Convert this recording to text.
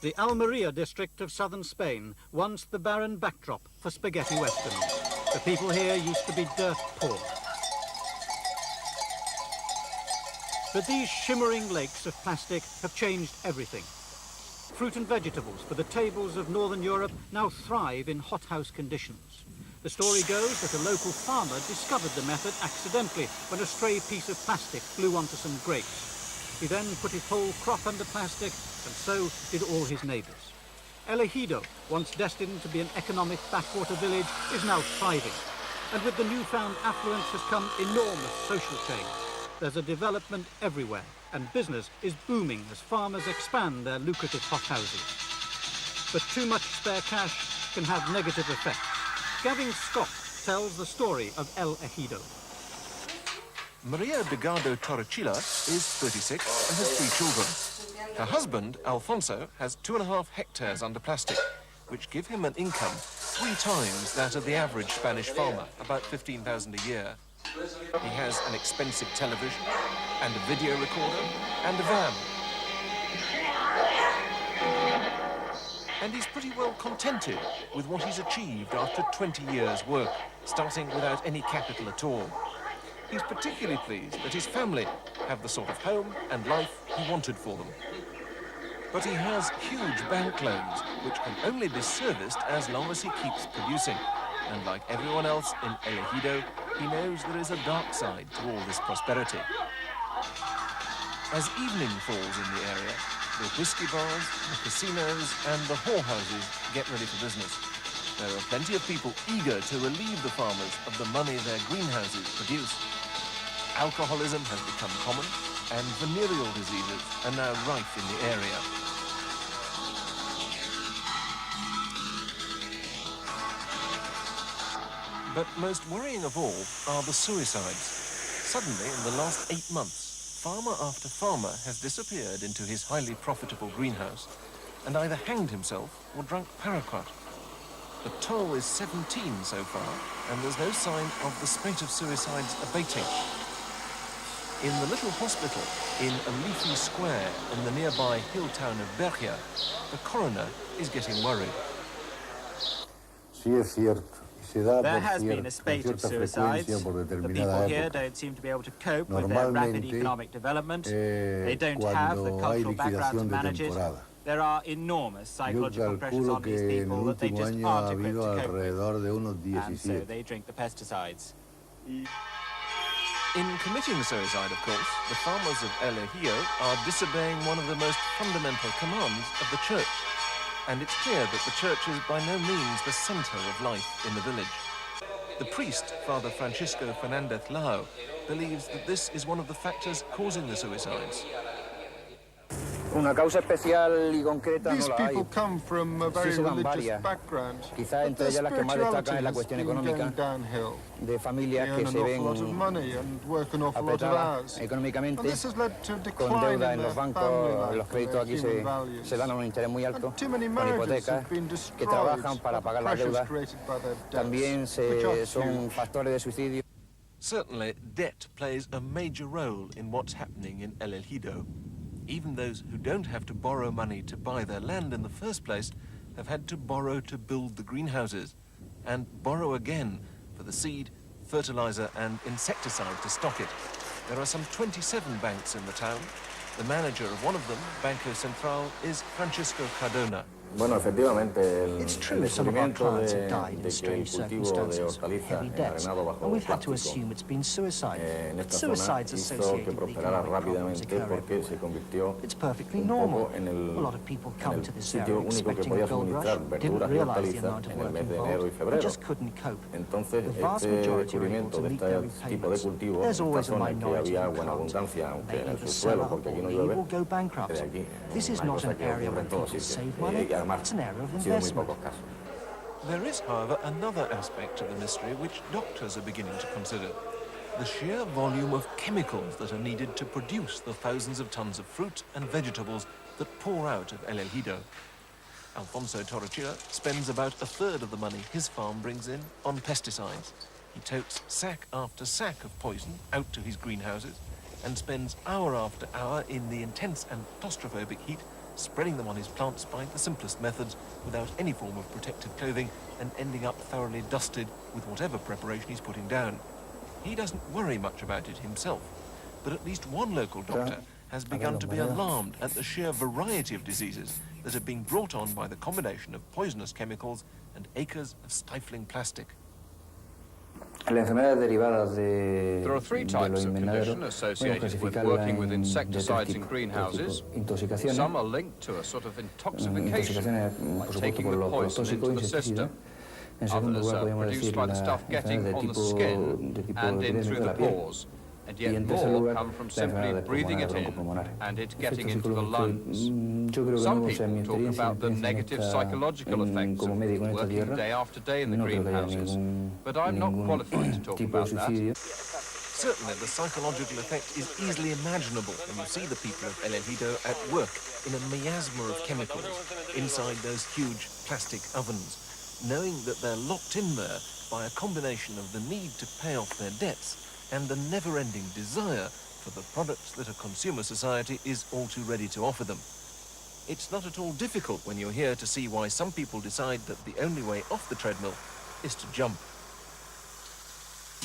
The Almeria district of southern Spain, once the barren backdrop for spaghetti westerns. The people here used to be dirt poor. But these shimmering lakes of plastic have changed everything. Fruit and vegetables for the tables of Northern Europe now thrive in hothouse conditions. The story goes that a local farmer discovered the method accidentally when a stray piece of plastic flew onto some grapes. He then put his whole crop under plastic, and so did all his neighbours. El Ejido, once destined to be an economic backwater village, is now thriving. And with the newfound affluence has come enormous social change. There's a development everywhere, and business is booming as farmers expand their lucrative hothouses. But too much spare cash can have negative effects. Gavin Scott tells the story of El Ejido. Maria Delgado Torrecilla is 36 and has 3 children. Her husband, Alfonso, has 2.5 hectares under plastic, which give him an income 3 times that of the average Spanish farmer, about $15,000 a year. He has an expensive television, and a video recorder, and a van. And he's pretty well contented with what he's achieved after 20 years' work, starting without any capital at all. He's particularly pleased that his family have the sort of home and life he wanted for them. But he has huge bank loans, which can only be serviced as long as he keeps producing. And like everyone else in El Ejido, he knows there is a dark side to all this prosperity. As evening falls in the area, the whiskey bars, the casinos, and the whorehouses get ready for business. There are plenty of people eager to relieve the farmers of the money their greenhouses produce. Alcoholism has become common, and venereal diseases are now rife in the area. But most worrying of all are the suicides. Suddenly, in the last 8 months, farmer after farmer has disappeared into his highly profitable greenhouse and either hanged himself or drunk paraquat. The toll is 17 so far, and there's no sign of the spate of suicides abating. In the little hospital in a leafy square in the nearby hill town of Bergia, the coroner is getting worried. There has been a spate of suicides. The people here don't seem to be able to cope with their rapid economic development. They don't have the cultural background to manage it. There are enormous psychological pressures on these people that they just aren't equipped to cope with. And so they drink the pesticides. In committing suicide, of course, the farmers of El Ejido are disobeying one of the most fundamental commands of the church. And it's clear that the church is by no means the center of life in the village. The priest, Father Francisco Fernandez Lao, believes that this is one of the factors causing the suicides. These people come from a very religious background, but their spirituality has been going downhill. They earn an awful lot of money and work an awful lot of hours. And this has led to a decline in their family life and their human values. And too many marriages have been destroyed by the pressures created by their debts, which are huge. Certainly, debt plays a major role in what's happening in El Ejido. Even those who don't have to borrow money to buy their land in the first place have had to borrow to build the greenhouses, and borrow again for the seed, fertilizer and insecticide to stock it. There are some 27 banks in the town. The manager of one of them, Banco Central, is Francisco Cardona. It's true some of our clients have died in strange circumstances, heavy debts, and we've had to assume it's been suicide. Suicides associated with economic problems occur everywhere. It's perfectly normal. A lot of people come to this area expecting a gold rush, didn't realize the amount of work involved, and just couldn't cope. The vast majority are able to meet their repayments. There's always a minority who can't. They either sell up or leave or go bankrupt. This is not an area where people save money. It's an area of investment. There is, however, another aspect of the mystery which doctors are beginning to consider. The sheer volume of chemicals that are needed to produce the thousands of tons of fruit and vegetables that pour out of El Ejido. Alfonso Torrecilla spends about a third of the money his farm brings in on pesticides. He totes sack after sack of poison out to his greenhouses and spends hour after hour in the intense and claustrophobic heat spreading them on his plants by the simplest methods without any form of protective clothing and ending up thoroughly dusted with whatever preparation he's putting down. He doesn't worry much about it himself, but at least one local doctor has begun to be alarmed at the sheer variety of diseases that are being brought on by the combination of poisonous chemicals and acres of stifling plastic. There are 3 types of condition associated with working with insecticides in greenhouses. Some are linked to a sort of intoxication, like taking the poison into the system. Others are produced by the stuff getting on the skin and in through the pores. And yet more come from simply breathing it in and it getting into the lungs. Some people talk about the negative psychological effects of working day after day in the greenhouses, but I'm not qualified to talk about that. Certainly, the psychological effect is easily imaginable when you see the people of El Ejido at work in a miasma of chemicals inside those huge plastic ovens, knowing that they're locked in there by a combination of the need to pay off their debts and the never-ending desire for the products that a consumer society is all too ready to offer them. It's not at all difficult when you're here to see why some people decide that the only way off the treadmill is to jump.